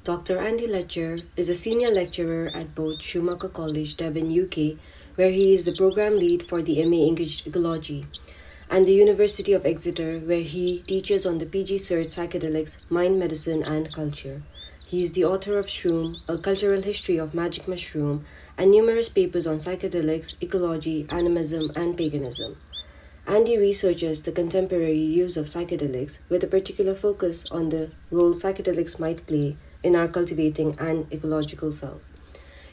Dr. Andy Letcher is a senior lecturer at both Schumacher College, Devon, UK, where he is the program lead for the MA Engaged Ecology, and the University of Exeter, where he teaches on the PG Cert Psychedelics, Mind Medicine, and Culture. He is the author of Shroom, A Cultural History of Magic Mushroom, and numerous papers on psychedelics, ecology, animism, and paganism. Andy researches the contemporary use of psychedelics with a particular focus on the role psychedelics might play in our cultivating and ecological self.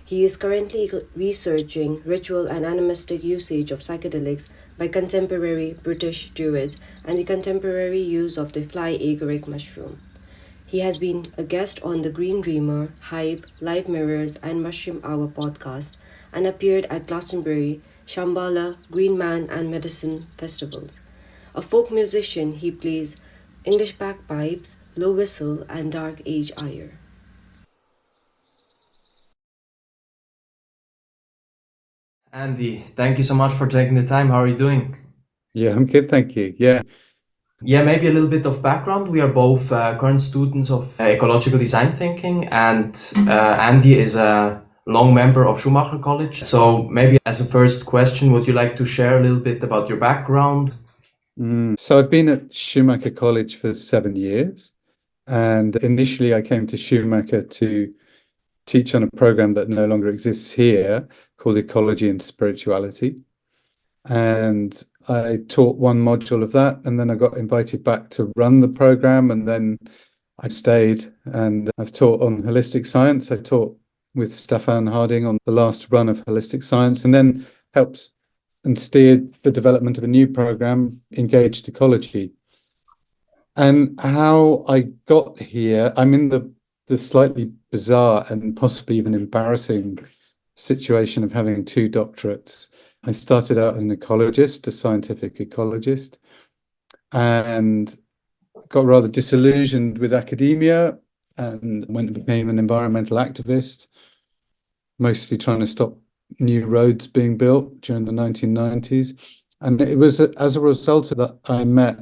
He is currently researching ritual and animistic usage of psychedelics by contemporary British Druids and the contemporary use of the fly agaric mushroom. He has been a guest on the Green Dreamer, Hype, Live Mirrors, and Mushroom Hour podcast and appeared at Glastonbury, Shambhala, Green Man, and Medicine festivals. A folk musician, he plays English bagpipes, low whistle, and dark age lyre. Andy, thank you so much for taking the time. How are you doing? Yeah, I'm good, thank you. Yeah, maybe a little bit of background. We are both current students of ecological design thinking, and Andy is a long member of Schumacher College. So maybe as a first question, would you like to share a little bit about your background? So I've been at Schumacher College for 7 years, and initially I came to Schumacher to teach on a program that no longer exists here called Ecology and Spirituality. And I taught one module of that, and then I got invited back to run the program, and then I stayed, and I've taught on holistic science. I taught with Stefan Harding on the last run of holistic science, and then helped and steered the development of a new program, Engaged Ecology. And how I got here, I'm in the slightly bizarre and possibly even embarrassing situation of having two doctorates. I started out as an ecologist, a scientific ecologist, and got rather disillusioned with academia and went and became an environmental activist, mostly trying to stop new roads being built during the 1990s. And it was as a result of that I met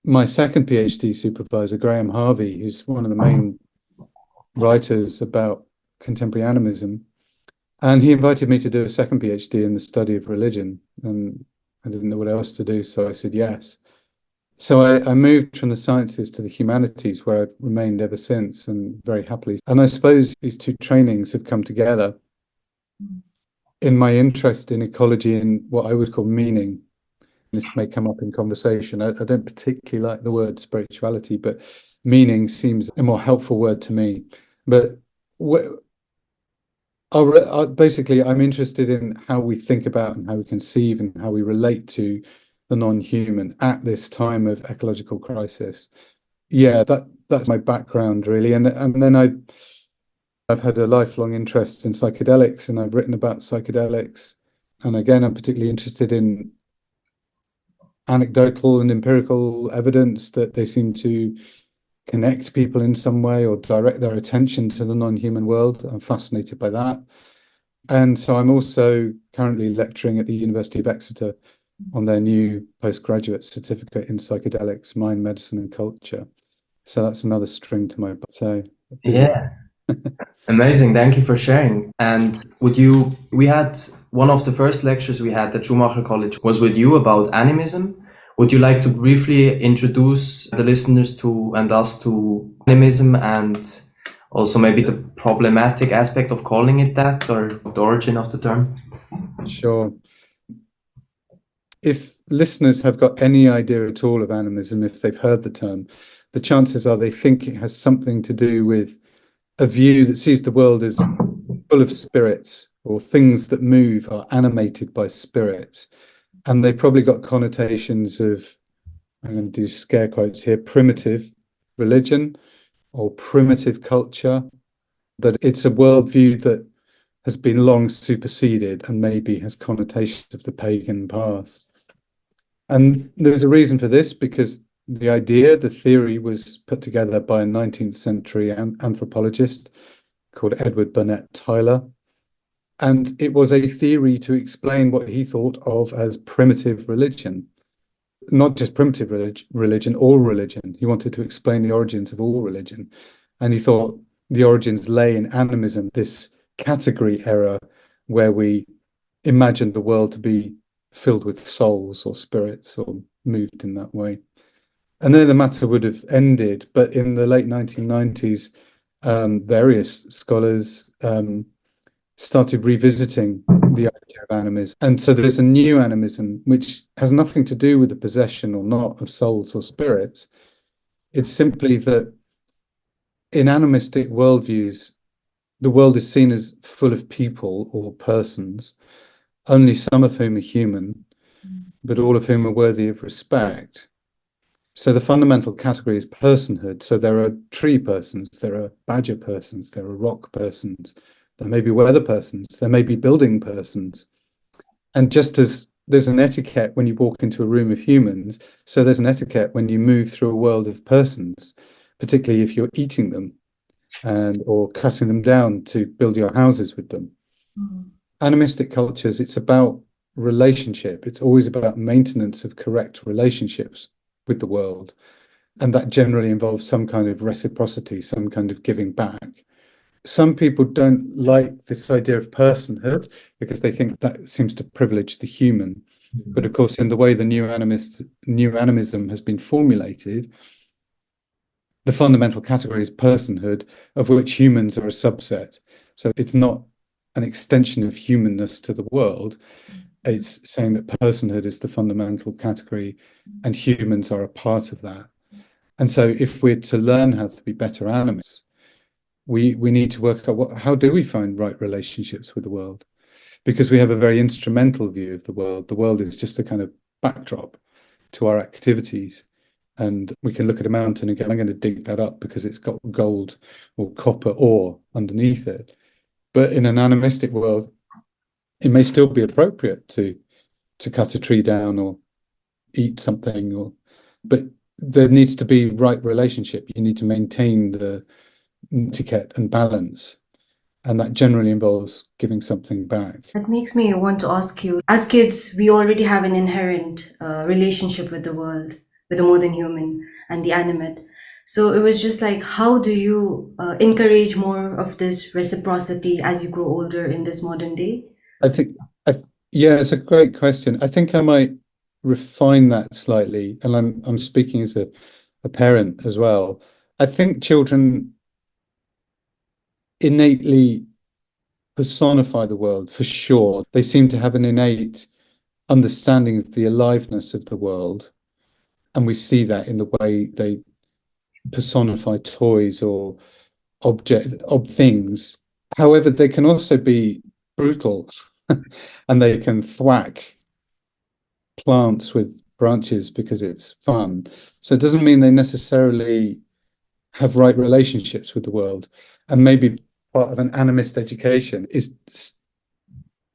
my second PhD supervisor, Graham Harvey, who's one of the main writers about contemporary animism. And he invited me to do a second PhD in the study of religion. And I didn't know what else to do, so I said yes. So I moved from the sciences to the humanities, where I've remained ever since, and very happily. And I suppose these two trainings have come together in my interest in ecology and what I would call meaning. This may come up in conversation. I don't particularly like the word spirituality, but meaning seems a more helpful word to me. But basically, I'm interested in how we think about and how we conceive and how we relate to the non-human at this time of ecological crisis. Yeah, that's my background really, and then I've had a lifelong interest in psychedelics, and I've written about psychedelics, and again, I'm particularly interested in anecdotal and empirical evidence that they seem to connect people in some way or direct their attention to the non-human world. I'm fascinated by that. And so I'm also currently lecturing at the University of Exeter on their new postgraduate certificate in psychedelics, mind medicine, and culture. So that's another string to my bow. So busy. Yeah, amazing. Thank you for sharing. And we had one of the first lectures we had at Schumacher College was with you about animism. Would you like to briefly introduce the listeners to and us to animism, and also maybe the problematic aspect of calling it that, or the origin of the term? Sure. If listeners have got any idea at all of animism, if they've heard the term, the chances are they think it has something to do with a view that sees the world as full of spirits, or things that move are animated by spirits. And they've probably got connotations of, I'm going to do scare quotes here, primitive religion or primitive culture, that it's a worldview that has been long superseded and maybe has connotations of the pagan past. And there's a reason for this, because the theory was put together by a 19th century anthropologist called Edward Burnett Tyler. And it was a theory to explain what he thought of as primitive religion. Not just primitive religion, all religion. He wanted to explain the origins of all religion. And he thought the origins lay in animism, this category error where we imagine the world to be filled with souls or spirits or moved in that way. And then the matter would have ended, but in the late 1990s, various scholars started revisiting the idea of animism. And so there's a new animism, which has nothing to do with the possession or not of souls or spirits. It's simply that in animistic worldviews, the world is seen as full of people or persons, only some of whom are human, but all of whom are worthy of respect. So the fundamental category is personhood. So there are tree persons, there are badger persons, there are rock persons, there may be weather persons, there may be building persons. And just as there's an etiquette when you walk into a room of humans, so there's an etiquette when you move through a world of persons, particularly if you're eating them and or cutting them down to build your houses with them. Animistic cultures, it's about relationship. It's always about maintenance of correct relationships with the world. And that generally involves some kind of reciprocity, some kind of giving back. Some people don't like this idea of personhood because they think that seems to privilege the human. But of course, in the way the new animism has been formulated, the fundamental category is personhood, of which humans are a subset. So it's not an extension of humanness to the world. It's saying that personhood is the fundamental category and humans are a part of that. And so if we're to learn how to be better animists, we need to work out how do we find right relationships with the world? Because we have a very instrumental view of the world. The world is just a kind of backdrop to our activities. And we can look at a mountain and go, I'm going to dig that up because it's got gold or copper ore underneath it. But in an animistic world, it may still be appropriate to cut a tree down or eat something, but there needs to be right relationship. You need to maintain the etiquette and balance. And that generally involves giving something back. That makes me want to ask you, as kids, we already have an inherent relationship with the world, with the modern human and the animate. So it was just like, how do you encourage more of this reciprocity as you grow older in this modern day? I think, yeah, it's a great question. I think I might refine that slightly, and I'm speaking as a parent as well. I think children innately personify the world for sure. They seem to have an innate understanding of the aliveness of the world, and we see that in the way they personify toys or things. However, they can also be brutal and they can thwack plants with branches because it's fun. So it doesn't mean they necessarily have right relationships with the world. And maybe part of an animist education is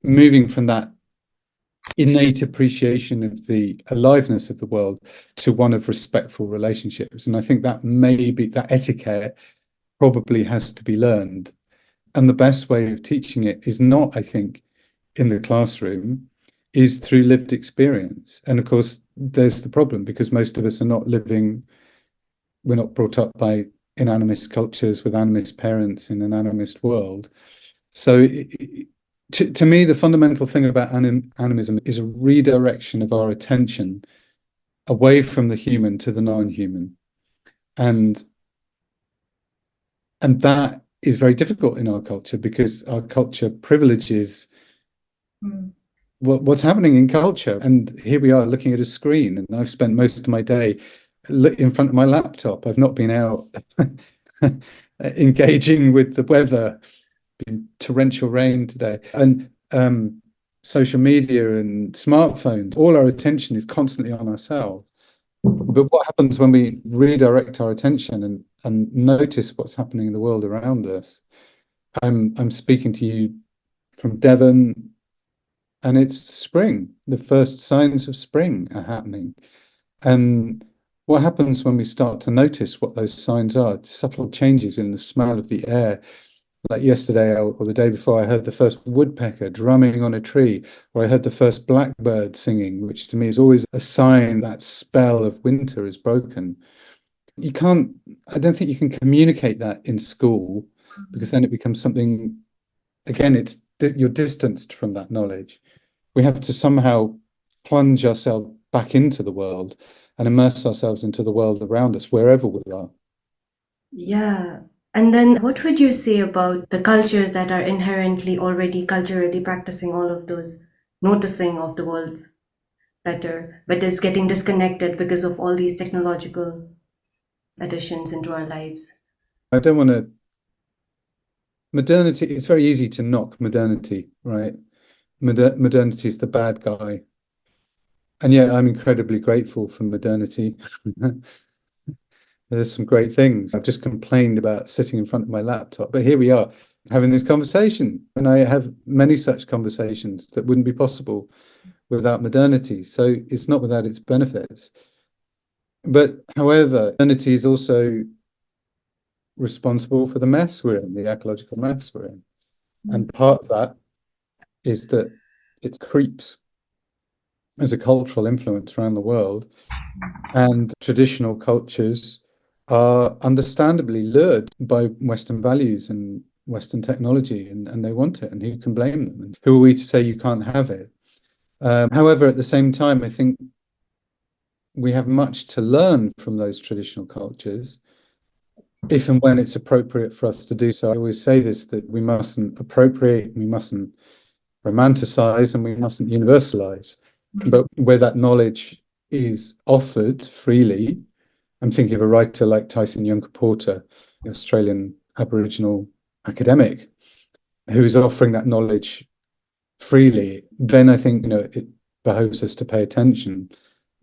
moving from that innate appreciation of the aliveness of the world to one of respectful relationships. And I think that maybe that etiquette probably has to be learned. And the best way of teaching it is not, I think, in the classroom, is through lived experience. And of course, there's the problem because most of us are not living, we're not brought up by in animist cultures with animist parents in an animist world. So to me, the fundamental thing about animism is a redirection of our attention away from the human to the non-human. And that is very difficult in our culture because our culture privileges what's happening in culture. And here we are looking at a screen, and I've spent most of my day in front of my laptop. I've not been out engaging with the weather, been torrential rain today, and social media and smartphones. All our attention is constantly on ourselves. But what happens when we redirect our attention and notice what's happening in the world around us? I'm speaking to you from Devon, and it's spring. The first signs of spring are happening. And what happens when we start to notice what those signs are? Subtle changes in the smell of the air. Like yesterday or the day before, I heard the first woodpecker drumming on a tree, or I heard the first blackbird singing, which to me is always a sign that spell of winter is broken. You can't, I don't think you can communicate that in school, because then it becomes something, again, you're distanced from that knowledge. We have to somehow plunge ourselves back into the world and immerse ourselves into the world around us, wherever we are. Yeah. And then what would you say about the cultures that are inherently already culturally practicing all of those, noticing of the world better, but is getting disconnected because of all these technological additions into our lives? I don't want to, modernity, it's very easy to knock modernity, right? Modernity is the bad guy. And yet I'm incredibly grateful for modernity. There's some great things. I've just complained about sitting in front of my laptop, but here we are having this conversation. And I have many such conversations that wouldn't be possible without modernity. So it's not without its benefits. But however, modernity is also responsible for the mess we're in, the ecological mess we're in. And part of that is that it creeps as a cultural influence around the world. And traditional cultures are understandably lured by Western values and Western technology, and they want it. And who can blame them? And who are we to say you can't have it? However, at the same time, I think we have much to learn from those traditional cultures, if and when it's appropriate for us to do so. I always say this, that we mustn't appropriate, we mustn't romanticize, and we mustn't universalize. But where that knowledge is offered freely, I'm thinking of a writer like Tyson Yunkaporta, the Australian Aboriginal academic, who is offering that knowledge freely, then I think, it behoves us to pay attention.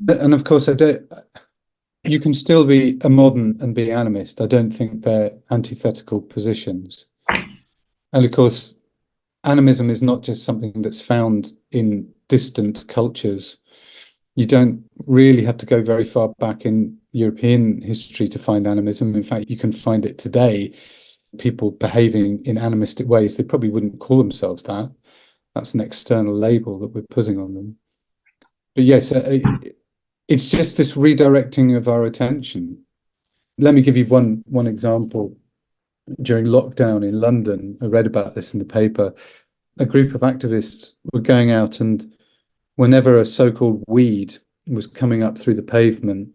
And of course, you can still be a modern and be animist. I don't think they're antithetical positions. And of course, animism is not just something that's found in distant cultures. You don't really have to go very far back in European history to find animism. In fact, you can find it today. People behaving in animistic ways, they probably wouldn't call themselves that. That's an external label that we're putting on them. But yes, it's just this redirecting of our attention. Let me give you one example. During lockdown in London, I read about this in the paper. A group of activists were going out, and whenever a so-called weed was coming up through the pavement,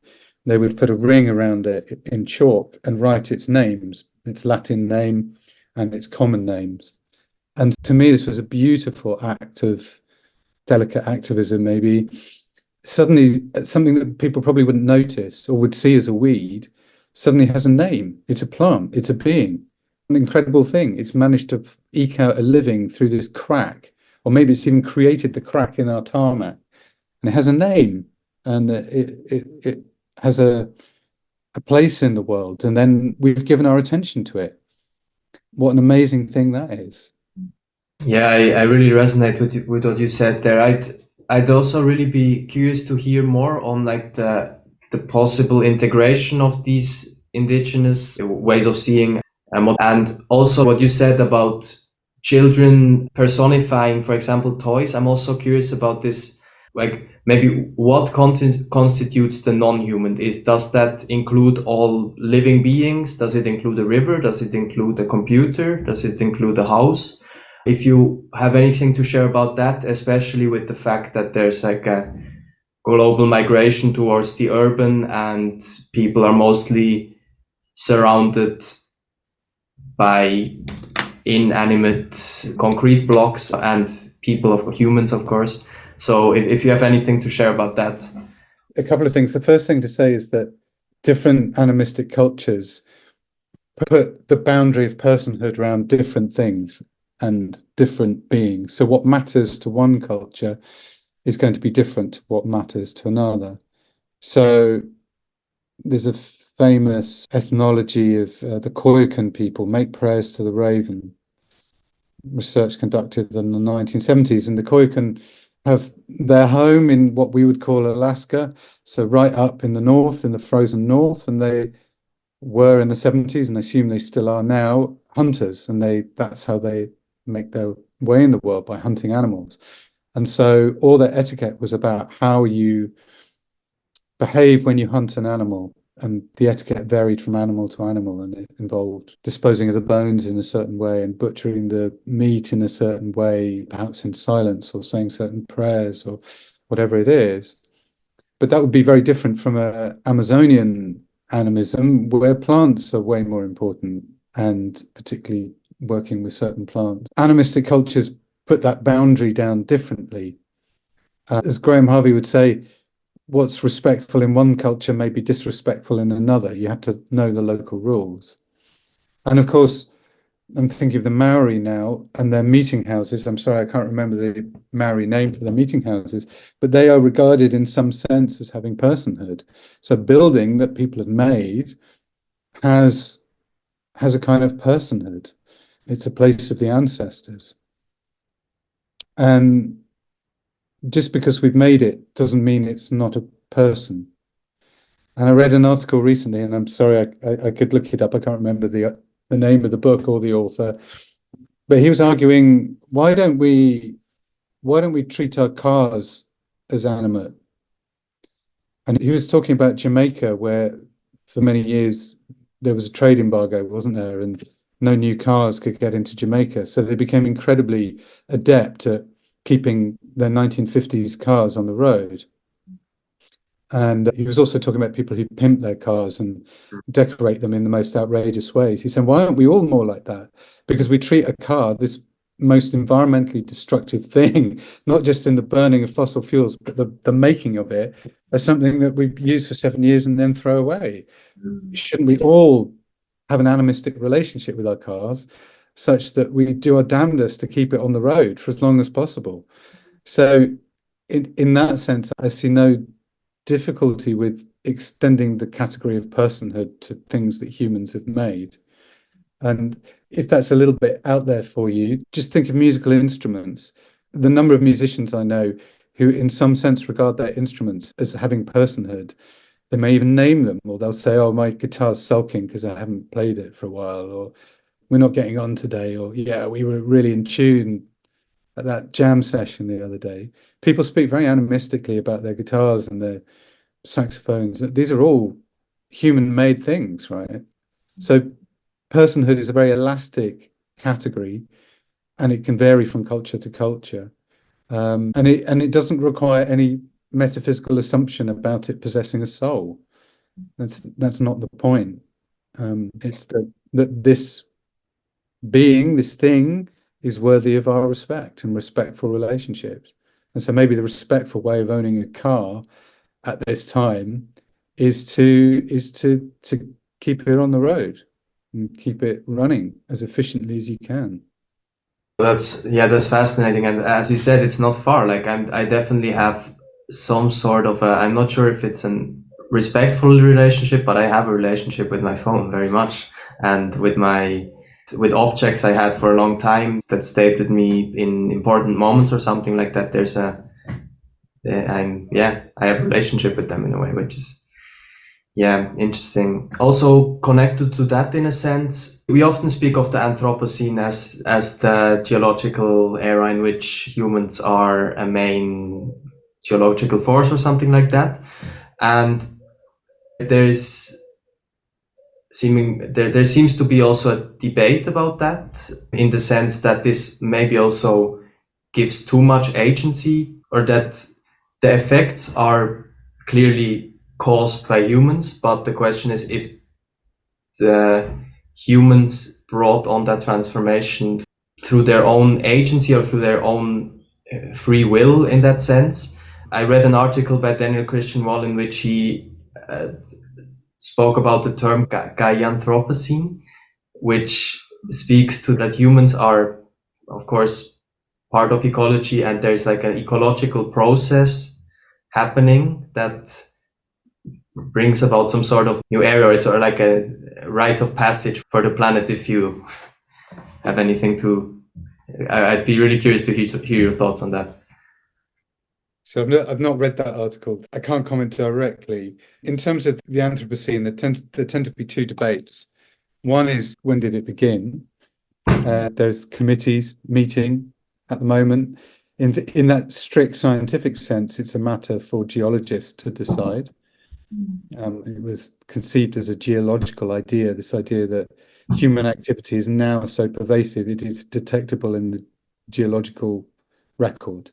they would put a ring around it in chalk and write its names, its Latin name and its common names. And to me, this was a beautiful act of delicate activism, maybe. Suddenly, something that people probably wouldn't notice or would see as a weed suddenly has a name. It's a plant, it's a being. An incredible thing. It's managed to eke out a living through this crack, or maybe it's even created the crack in our tarmac. And it has a name, and it has a place in the world, and then we've given our attention to it. What an amazing thing that is. Yeah, I really resonate with what you said there. I'd also really be curious to hear more on like the possible integration of these indigenous ways of seeing, and also what you said about children personifying, for example, toys. I'm also curious about this, like maybe what constitutes the non-human. Does that include all living beings? Does it include a river? Does it include a computer? Does it include a house? If you have anything to share about that, especially with the fact that there's like a global migration towards the urban and people are mostly surrounded by inanimate concrete blocks and humans, of course. So if you have anything to share about that. A couple of things. The first thing to say is that different animistic cultures put the boundary of personhood around different things and different beings. So what matters to one culture is going to be different to what matters to another. So there's a famous ethnology of the Koyukon people, make prayers to the raven, research conducted in the 1970s. And the Koyukon have their home in what we would call Alaska, so right up in the north, in the frozen north, and they were in the 70s, and I assume they still are now, hunters, and that's how they make their way in the world, by hunting animals. And so all their etiquette was about how you behave when you hunt an animal. and the etiquette varied from animal to animal, and it involved disposing of the bones in a certain way and butchering the meat in a certain way, perhaps in silence or saying certain prayers or whatever it is. But that would be very different from a Amazonian animism, where plants are way more important, and particularly working with certain plants. Animistic cultures put that boundary down differently. As Graham Harvey would say, what's respectful in one culture may be disrespectful in another. You have to know the local rules. And of course, I'm thinking of the Maori now and their meeting houses. I'm sorry, I can't remember the Maori name for the meeting houses, but they are regarded in some sense as having personhood. So a building that people have made has a kind of personhood. It's a place of the ancestors. And just because we've made it doesn't mean it's not a person. And I read an article recently, and I'm sorry, I could look it up. I can't remember the name of the book or the author, but he was arguing, why don't we treat our cars as animate? And he was talking about Jamaica, where for many years there was a trade embargo, wasn't there? And no new cars could get into Jamaica. So they became incredibly adept at keeping their 1950s cars on the road. And he was also talking about people who pimp their cars and decorate them in the most outrageous ways. He said, why aren't we all more like that? Because we treat a car, this most environmentally destructive thing, not just in the burning of fossil fuels, but the making of it, as something that we use for 7 years and then throw away. Shouldn't we all have an animistic relationship with our cars such that we do our damnedest to keep it on the road for as long as possible? So in that sense, I see no difficulty with extending the category of personhood to things that humans have made. And if that's a little bit out there for you, just think of musical instruments. The number of musicians I know who in some sense regard their instruments as having personhood. They may even name them, or they'll say, oh, my guitar's sulking because I haven't played it for a while, or we're not getting on today, or yeah, we were really in tune at that jam session the other day. People speak very animistically about their guitars and their saxophones. These are all human-made things, right? So personhood is a very elastic category, and it can vary from culture to culture. And it doesn't require any metaphysical assumption about it possessing a soul. That's not the point. It's that this being, this thing, is worthy of our respect and respectful relationships. And so maybe the respectful way of owning a car at this time is to keep it on the road and keep it running as efficiently as you can. That's fascinating. And as you said, it's not far. Like I definitely have some sort of I'm not sure if it's a respectful relationship, but I have a relationship with my phone very much, and with objects I had for a long time that stayed with me in important moments or something like that. I have a relationship with them in a way, which is interesting. Also connected to that in a sense, we often speak of the Anthropocene as the geological era in which humans are a main geological force or something like that. And there seems to be also a debate about that, in the sense that this maybe also gives too much agency, or that the effects are clearly caused by humans, but the question is if the humans brought on that transformation through their own agency or through their own free will in that sense. I read an article by Daniel Christian Wall in which he spoke about the term Anthropocene, which speaks to that humans are, of course, part of ecology, and there's like an ecological process happening that brings about some sort of new era. It's sort of like a rite of passage for the planet. If you have anything I'd be really curious to hear your thoughts on that. So I've not read that article. I can't comment directly. In terms of the Anthropocene, there tend to be two debates. One is, when did it begin? There's committees meeting at the moment. In that strict scientific sense, it's a matter for geologists to decide. It was conceived as a geological idea, this idea that human activity is now so pervasive it is detectable in the geological record.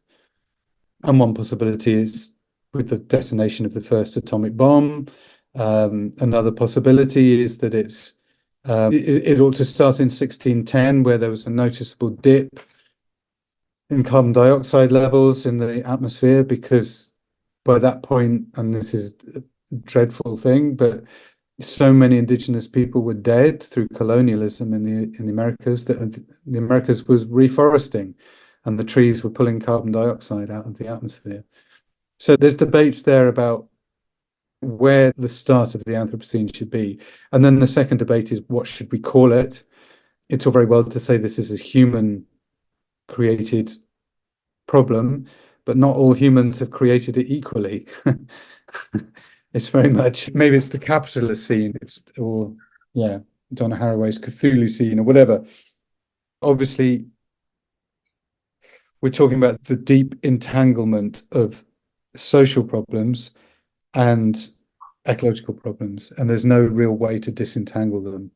And one possibility is with the detonation of the first atomic bomb. Another possibility is that it ought to start in 1610, where there was a noticeable dip in carbon dioxide levels in the atmosphere, because by that point, and this is a dreadful thing, but so many indigenous people were dead through colonialism in the Americas that the Americas was reforesting, and the trees were pulling carbon dioxide out of the atmosphere. So there's debates there about where the start of the Anthropocene should be. And then the second debate is, what should we call it? It's all very well to say this is a human created problem, but not all humans have created it equally. It's very much, maybe it's the capitalist scene, or Donna Haraway's Cthulhu scene or whatever. Obviously, we're talking about the deep entanglement of social problems and ecological problems, and there's no real way to disentangle them.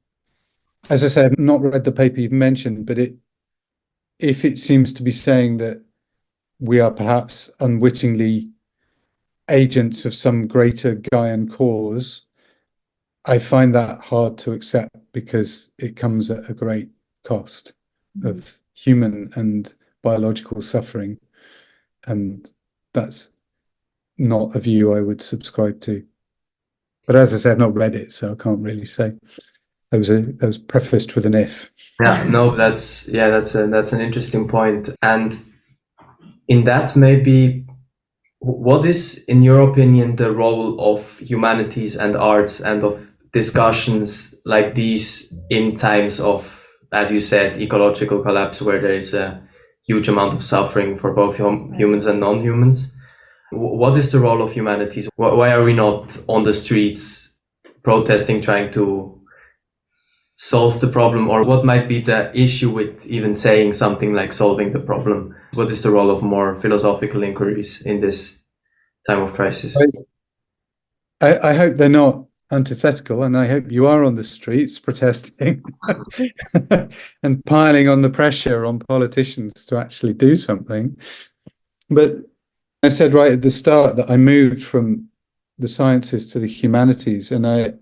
As I said, I've not read the paper you've mentioned, but if it seems to be saying that we are perhaps unwittingly agents of some greater Gaian cause, I find that hard to accept, because it comes at a great cost of human and biological suffering. And that's not a view I would subscribe to. But as I said, I've not read it, so I can't really say. That was prefaced with an if. Yeah, no, that's an interesting point. And in that, maybe, what is, in your opinion, the role of humanities and arts and of discussions like these in times of, as you said, ecological collapse, where there is a huge amount of suffering for both humans and non-humans? What is the role of humanities? Why are we not on the streets protesting, trying to solve the problem? Or what might be the issue with even saying something like solving the problem? What is the role of more philosophical inquiries in this time of crisis? I hope they're not antithetical, and I hope you are on the streets protesting and piling on the pressure on politicians to actually do something. But I said right at the start that I moved from the sciences to the humanities, and I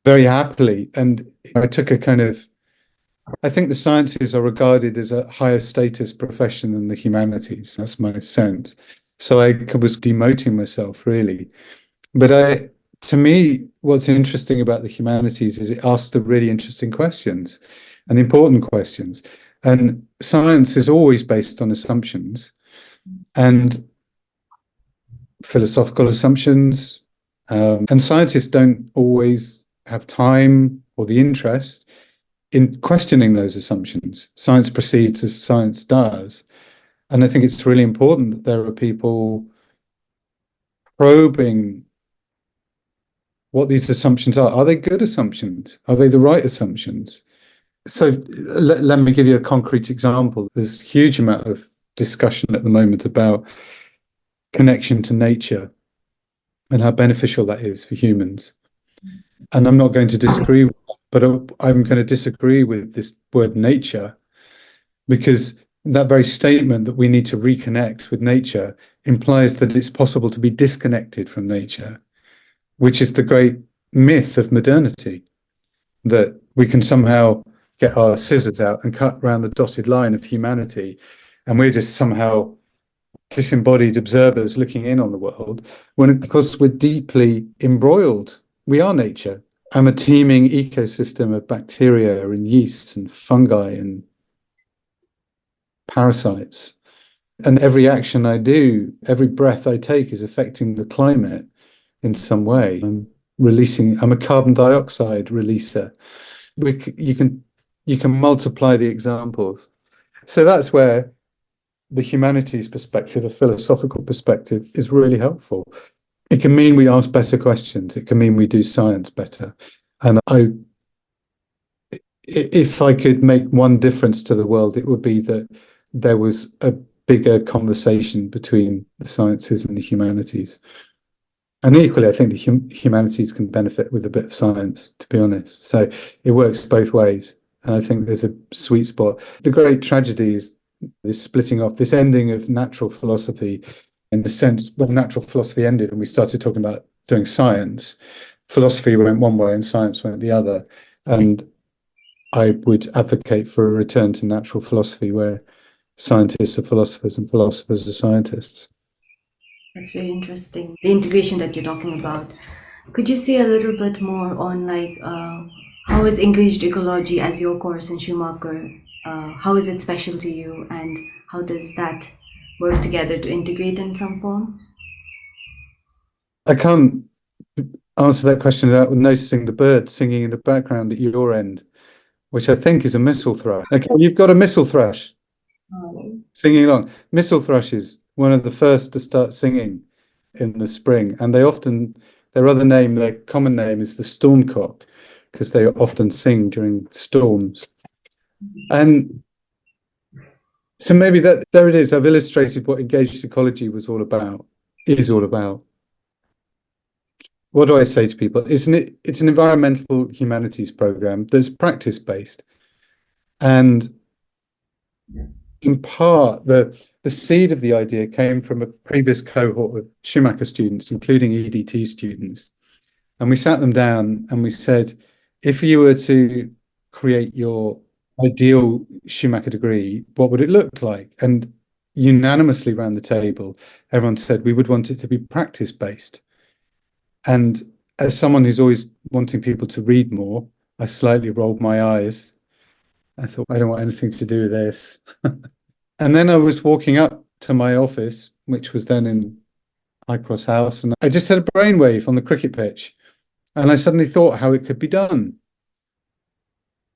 very happily, and I took a kind of, I think the sciences are regarded as a higher status profession than the humanities. That's my sense. So I was demoting myself, really. But to me, what's interesting about the humanities is it asks the really interesting questions and important questions. And science is always based on assumptions and philosophical assumptions. And scientists don't always have time or the interest in questioning those assumptions. Science proceeds as science does. And I think it's really important that there are people probing what these assumptions are. Are they good assumptions? Are they the right assumptions? So let me give you a concrete example. There's a huge amount of discussion at the moment about connection to nature and how beneficial that is for humans. And I'm not going to disagree with that, but I'm going to disagree with this word nature, because that very statement that we need to reconnect with nature implies that it's possible to be disconnected from nature, which is the great myth of modernity, that we can somehow get our scissors out and cut around the dotted line of humanity, and we're just somehow disembodied observers looking in on the world, when of course we're deeply embroiled. We are nature. I'm a teeming ecosystem of bacteria and yeasts and fungi and parasites. And every action I do, every breath I take is affecting the climate in some way. I'm a carbon dioxide releaser. You can multiply the examples. So that's where the humanities perspective, a philosophical perspective, is really helpful. It can mean we ask better questions. It can mean we do science better. And if I could make one difference to the world, it would be that there was a bigger conversation between the sciences and the humanities. And equally, I think the humanities can benefit with a bit of science, to be honest. So it works both ways. And I think there's a sweet spot. The great tragedy is this splitting off, this ending of natural philosophy. In the sense, when natural philosophy ended and we started talking about doing science, philosophy went one way and science went the other. And I would advocate for a return to natural philosophy where scientists are philosophers and philosophers are scientists. That's very interesting. The integration that you're talking about. Could you say a little bit more on how is engaged ecology as your course in Schumacher? How is it special to you, and how does that work together to integrate in some form? I can't answer that question without noticing the bird singing in the background at your end, which I think is a missel thrush. Okay, you've got a missel thrush singing along. Missel thrush is one of the first to start singing in the spring, and their other name, their common name is the stormcock, because they often sing during storms. And so maybe there it is. I've illustrated what engaged ecology is all about. What do I say to people? It's an environmental humanities program that's practice-based. And in part, the seed of the idea came from a previous cohort of Schumacher students, including EDT students. And we sat them down and we said, if you were to create your ideal Schumacher degree, what would it look like? And unanimously around the table, everyone said we would want it to be practice-based. And as someone who's always wanting people to read more, I slightly rolled my eyes. I thought, I don't want anything to do with this. And then I was walking up to my office, which was then in High Cross House, and I just had a brainwave on the cricket pitch. And I suddenly thought how it could be done.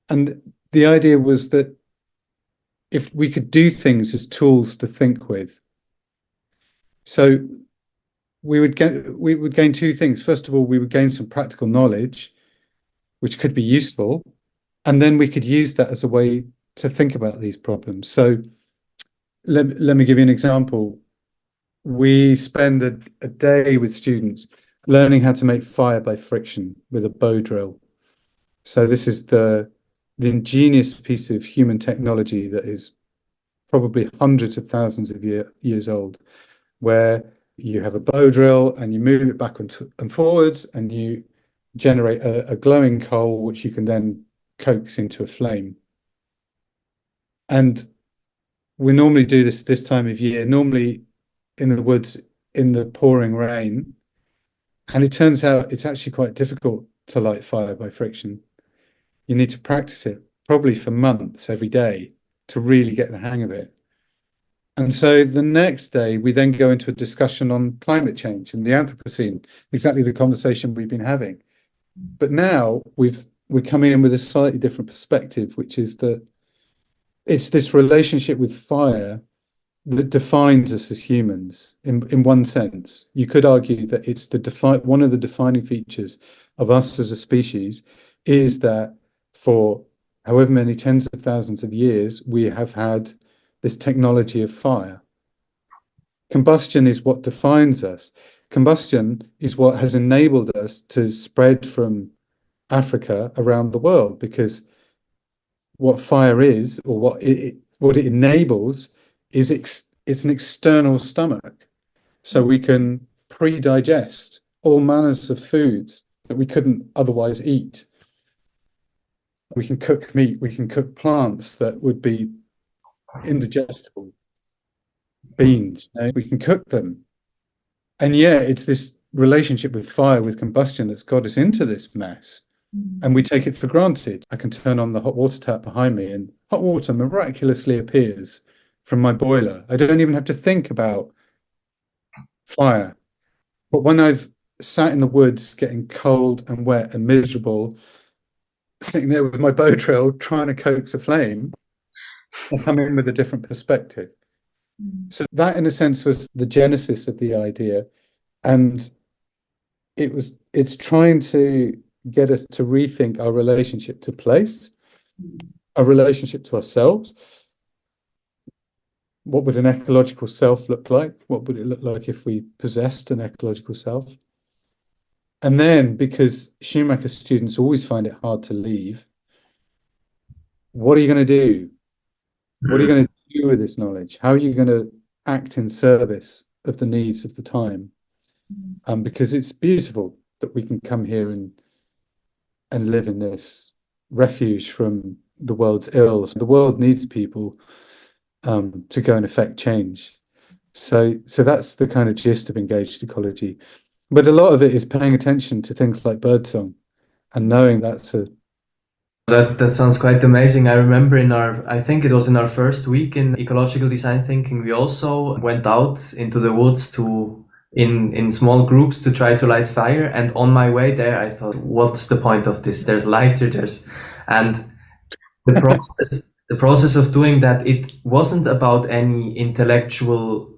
And the idea was that if we could do things as tools to think with. So we would gain two things. First of all, we would gain some practical knowledge, which could be useful. And then we could use that as a way to think about these problems. So let me give you an example. We spend a day with students learning how to make fire by friction with a bow drill. So this is the ingenious piece of human technology that is probably hundreds of thousands of years old, where you have a bow drill and you move it backwards and forwards and you generate a glowing coal, which you can then coax into a flame. And we normally do this time of year, normally in the woods in the pouring rain. And it turns out it's actually quite difficult to light fire by friction. You need to practice it probably for months every day to really get the hang of it. And so the next day, we then go into a discussion on climate change and the Anthropocene, exactly the conversation we've been having. But now we're coming in with a slightly different perspective, which is that it's this relationship with fire that defines us as humans in one sense. You could argue that it's one of the defining features of us as a species is that for however many tens of thousands of years, we have had this technology of fire. Combustion is what defines us. Combustion is what has enabled us to spread from Africa around the world, because what fire is, or what it enables, is it's an external stomach. So we can pre-digest all manners of foods that we couldn't otherwise eat. We can cook meat, we can cook plants that would be indigestible. Beans, we can cook them. And yeah, it's this relationship with fire, with combustion, that's got us into this mess. And we take it for granted. I can turn on the hot water tap behind me and hot water miraculously appears from my boiler. I don't even have to think about fire. But when I've sat in the woods getting cold and wet and miserable, sitting there with my bow drill trying to coax a flame, I come in with a different perspective. So that, in a sense, was the genesis of the idea. And it's trying to get us to rethink our relationship to place, our relationship to ourselves. What would an ecological self look like? What would it look like if we possessed an ecological self? And then, because Schumacher students always find it hard to leave, what are you going to do? What are you going to do with this knowledge? How are you going to act in service of the needs of the time? Because it's beautiful that we can come here and live in this refuge from the world's ills. The world needs people to go and affect change. So that's the kind of gist of engaged ecology. But a lot of it is paying attention to things like birdsong and knowing that's a That sounds quite amazing. I remember I think it was in our first week in ecological design thinking, we also went out into the woods in small groups to try to light fire. And on my way there, I thought, what's the point of this? There's lighter, and the process of doing that, it wasn't about any intellectual.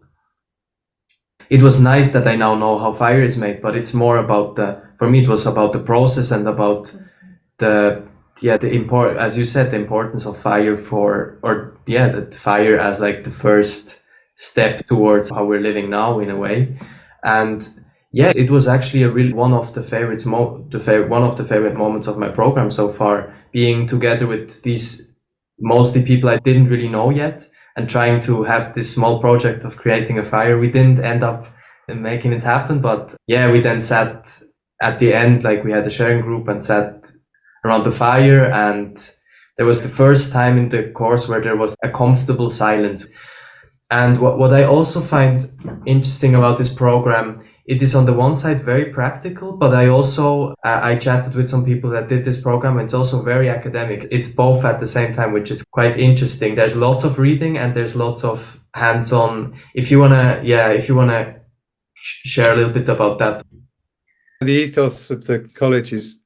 It was nice that I now know how fire is made, but it's more about for me, it was about the process and about as you said, the importance of fire that fire as like the first step towards how we're living now in a way. And yes, it was actually one of the favorite moments of my program so far, being together with these mostly people I didn't really know yet and trying to have this small project of creating a fire. We didn't end up making it happen, but yeah, we then sat at the end, like we had a sharing group and sat around the fire, and there was the first time in the course where there was a comfortable silence. And what I also find interesting about this program, it is on the one side very practical, but I chatted with some people that did this program, and it's also very academic. It's both at the same time, which is quite interesting. There's lots of reading and there's lots of hands-on. If you wanna share a little bit about that. The ethos of the college is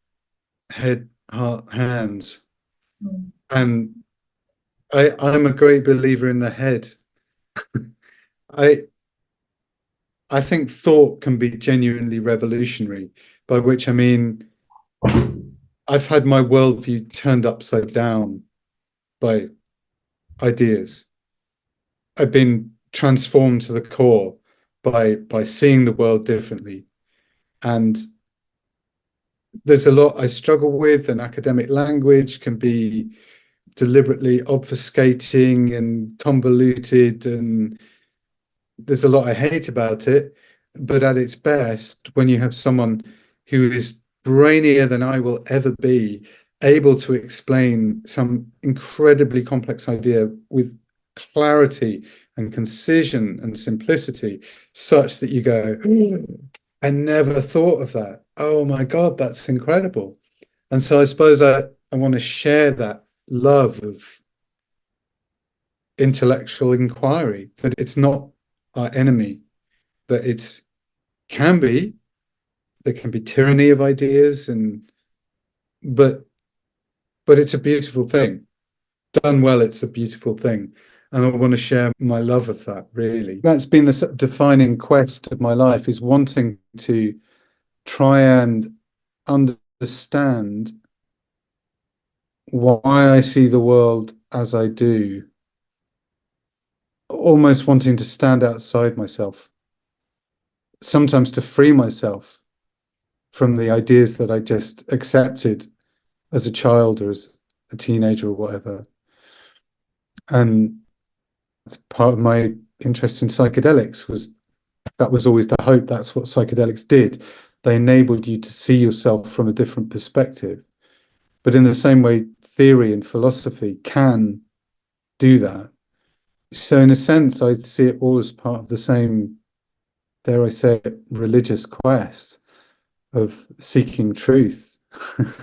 head, heart, hands. And I'm a great believer in the head. I think thought can be genuinely revolutionary, by which I mean I've had my worldview turned upside down by ideas. I've been transformed to the core by seeing the world differently. And there's a lot I struggle with, and academic language can be deliberately obfuscating and convoluted, and there's a lot I hate about it. But at its best, when you have someone who is brainier than I will ever be, able to explain some incredibly complex idea with clarity and concision and simplicity, such that you go, I never thought of that. Oh my God, that's incredible. And so I suppose I want to share that love of intellectual inquiry, that it's not our enemy, that it can be, there can be tyranny of ideas, but it's a beautiful thing. Done well, it's a beautiful thing. And I want to share my love of that, really. That's been the sort of defining quest of my life, is wanting to try and understand why I see the world as I do, almost wanting to stand outside myself, sometimes to free myself from the ideas that I just accepted as a child or as a teenager or whatever. And part of my interest in psychedelics was always the hope. That's what psychedelics did. They enabled you to see yourself from a different perspective. But in the same way, theory and philosophy can do that. So in a sense, I see it all as part of the same, dare I say it, religious quest of seeking truth. I'm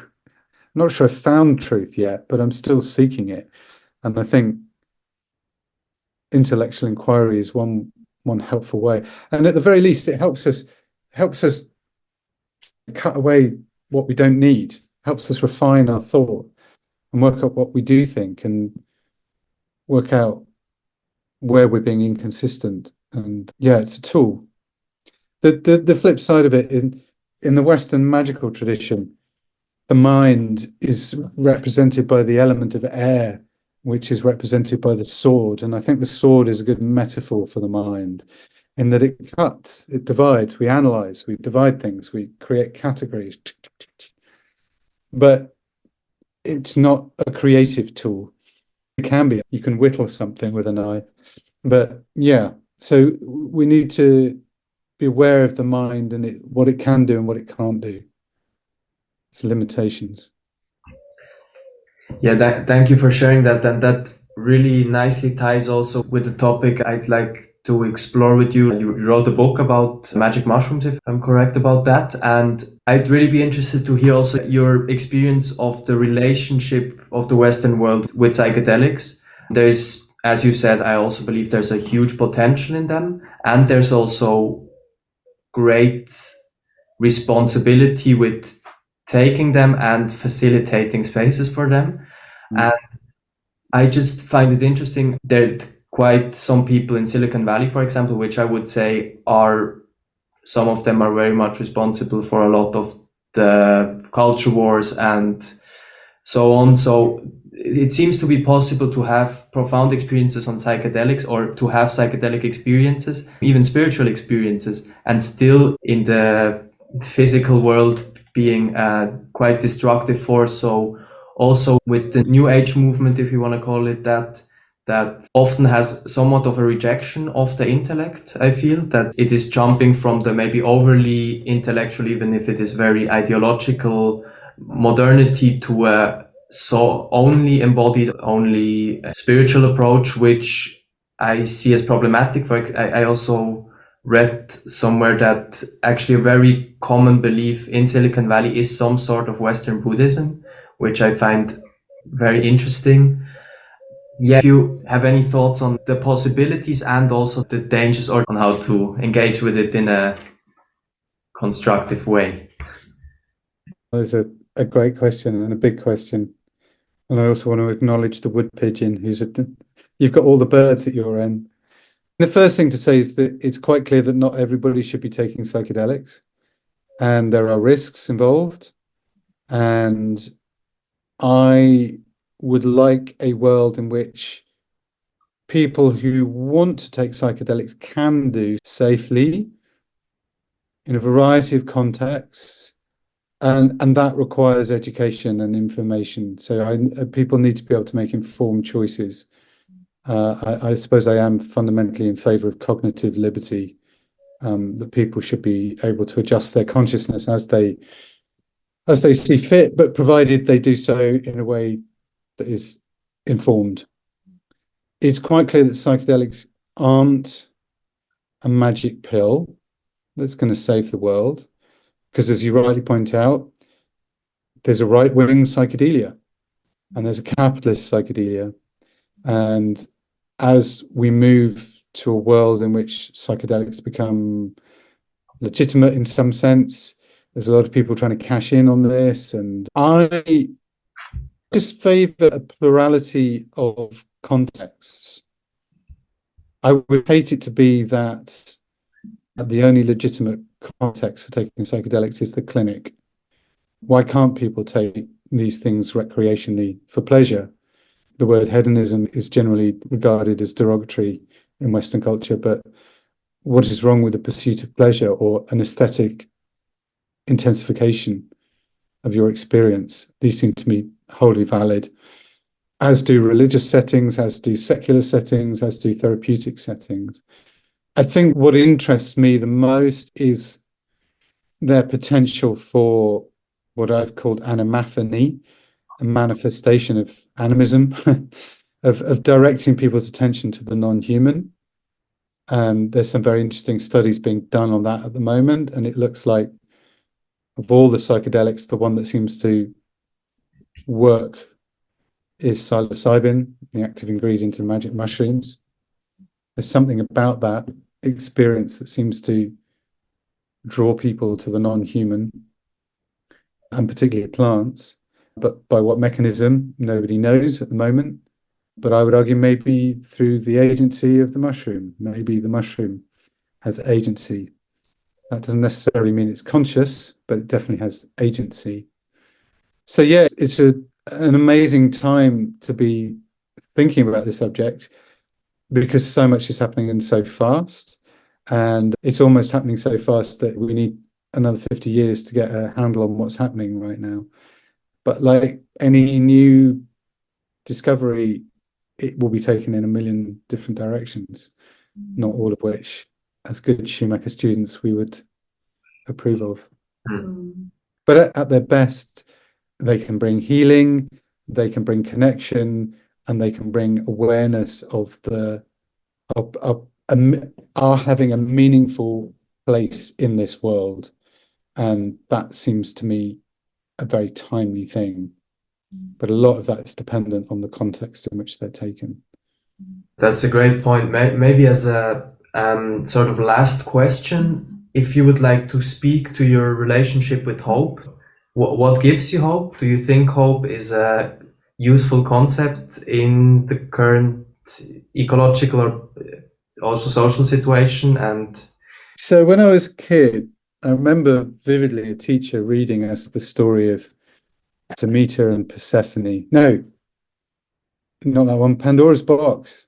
not sure I've found truth yet, but I'm still seeking it. And I think intellectual inquiry is one helpful way. And at the very least, it helps us cut away what we don't need, helps us refine our thought and work out what we do think and work out where we're being inconsistent. And yeah, it's a tool. The flip side of it, in the Western magical tradition, the mind is represented by the element of air, which is represented by the sword. And I think the sword is a good metaphor for the mind. in that it cuts, it divides, we analyze, we divide things, we create categories. But it's not a creative tool. It can be. You can whittle something with a knife. But yeah, so we need to be aware of the mind and what it can do and what it can't do. Its limitations. Yeah, thank you for sharing that. And that really nicely ties also with the topic I'd like to explore with you. You wrote a book about magic mushrooms, if I'm correct about that. And I'd really be interested to hear also your experience of the relationship of the Western world with psychedelics. There's, as you said, I also believe there's a huge potential in them. And there's also great responsibility with taking them and facilitating spaces for them. And I just find it interesting. There are quite some people in Silicon Valley, for example, which I would say are, some of them are very much responsible for a lot of the culture wars and so on. So it seems to be possible to have profound experiences on psychedelics, or to have psychedelic experiences, even spiritual experiences, and still in the physical world being a quite destructive force. So also with the new age movement, if you want to call it that, that often has somewhat of a rejection of the intellect. I feel that it is jumping from the maybe overly intellectual, even if it is very ideological modernity, to a so only embodied, only spiritual approach, which I see as problematic. I also read somewhere that actually a very common belief in Silicon Valley is some sort of Western Buddhism, which I find very interesting. Yeah, if you have any thoughts on the possibilities and also the dangers, or on how to engage with it in a constructive way. There's a great question and a big question. And I also want to acknowledge the wood pigeon you've got all the birds at your end. The first thing to say is that it's quite clear that not everybody should be taking psychedelics, and there are risks involved. And I would like a world in which people who want to take psychedelics can do safely in a variety of contexts. And that requires education and information. So people need to be able to make informed choices. I suppose I am fundamentally in favor of cognitive liberty, that people should be able to adjust their consciousness as they see fit, but provided they do so in a way that is informed. It's quite clear that psychedelics aren't a magic pill that's going to save the world, because as you rightly point out, there's a right-wing psychedelia and there's a capitalist psychedelia. And as we move to a world in which psychedelics become legitimate in some sense, there's a lot of people trying to cash in on this. And I just favor a plurality of contexts. I would hate it to be that the only legitimate context for taking psychedelics is the clinic. Why can't people take these things recreationally for pleasure? The word hedonism is generally regarded as derogatory in Western culture, but what is wrong with the pursuit of pleasure or an aesthetic intensification of your experience? These seem to me wholly valid, as do religious settings, as do secular settings, as do therapeutic settings. I think what interests me the most is their potential for what I've called animathony, a manifestation of animism, of directing people's attention to the non-human. And there's some very interesting studies being done on that at the moment. And it looks like of all the psychedelics, the one that seems to work is psilocybin, the active ingredient in magic mushrooms. There's something about that experience that seems to draw people to the non-human, and particularly plants. But by what mechanism, nobody knows at the moment. But I would argue maybe through the agency of the mushroom. Maybe the mushroom has agency. That doesn't necessarily mean it's conscious, but it definitely has agency. So yeah, it's an amazing time to be thinking about this subject, because so much is happening and so fast. And it's almost happening so fast that we need another 50 years to get a handle on what's happening right now. But like any new discovery, it will be taken in a million different directions, not all of which, as good Schumacher students, we would approve of. Mm. But at their best, they can bring healing, they can bring connection, and they can bring awareness of are having a meaningful place in this world. And that seems to me a very timely thing. But a lot of that is dependent on the context in which they're taken. That's a great point. Maybe as a sort of last question, if you would like to speak to your relationship with hope, what gives you hope? Do you think hope is a useful concept in the current ecological or also social situation? And so when I was a kid, I remember vividly a teacher reading us the story of Demeter and Persephone. No, not that one. Pandora's box.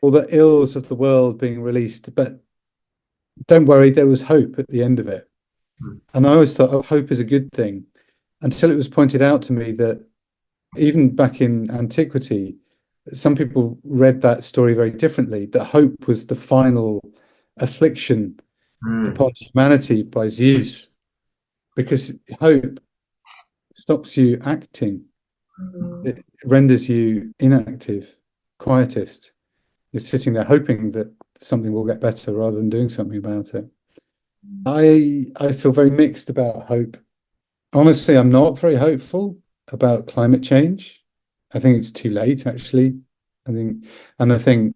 All the ills of the world being released. But don't worry, there was hope at the end of it. And I always thought, oh, hope is a good thing, until it was pointed out to me that even back in antiquity, some people read that story very differently, that hope was the final affliction upon humanity by Zeus, because hope stops you acting. It renders you inactive, quietist. You're sitting there hoping that something will get better rather than doing something about it. I feel very mixed about hope. Honestly, I'm not very hopeful about climate change. I think it's too late, actually. I think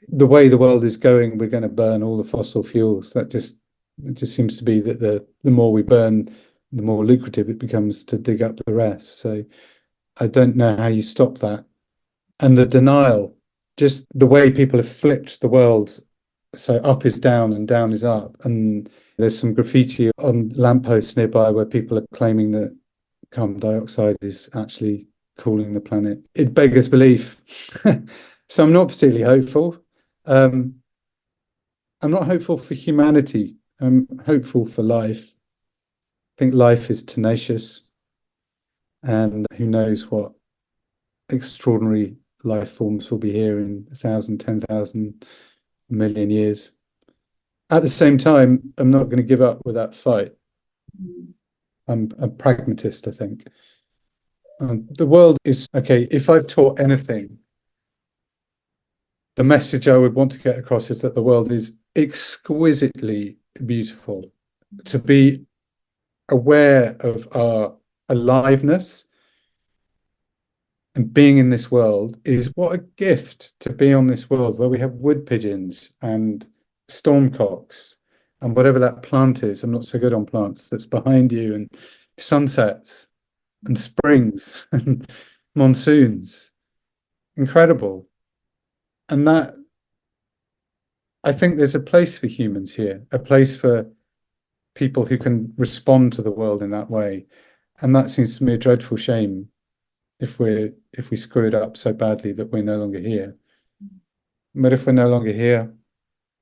the way the world is going, we're going to burn all the fossil fuels. It just seems to be that the more we burn, the more lucrative it becomes to dig up the rest. So I don't know how you stop that. And the denial, just the way people have flipped the world. So up is down and down is up. And there's some graffiti on lampposts nearby where people are claiming that carbon dioxide is actually cooling the planet. It beggars belief. So I'm not particularly hopeful. I'm not hopeful for humanity. I'm hopeful for life. I think life is tenacious, and who knows what extraordinary life forms will be here in 1,000, 10,000, million years. At the same time, I'm not going to give up with that fight. I'm a pragmatist, I think. The world is, okay, if I've taught anything, the message I would want to get across is that the world is exquisitely beautiful. To be aware of our aliveness and being in this world is what a gift, to be on this world where we have wood pigeons and stormcocks and whatever that plant is. I'm not so good on plants, that's behind you, and sunsets and springs and monsoons. Incredible. And that, I think there's a place for humans here, a place for people who can respond to the world in that way. And that seems to me a dreadful shame if we screw it up so badly that we're no longer here. But if we're no longer here,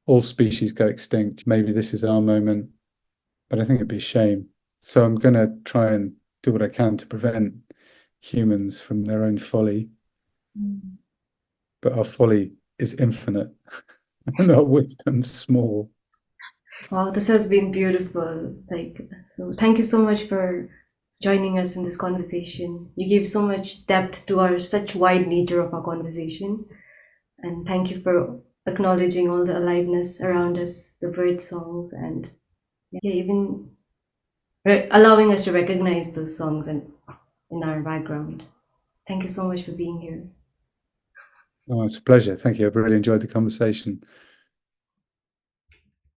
all species go extinct. Maybe this is our moment, but I think it'd be a shame. So I'm going to try and do what I can to prevent humans from their own folly. But our folly is infinite and our wisdom small. Wow, this has been beautiful. So thank you so much for joining us in this conversation. You gave so much depth to our such wide nature of our conversation. And thank you for acknowledging all the aliveness around us, the bird songs, and even allowing us to recognize those songs in our background. Thank you so much for being here. Oh, it's a pleasure. Thank you. I've really enjoyed the conversation.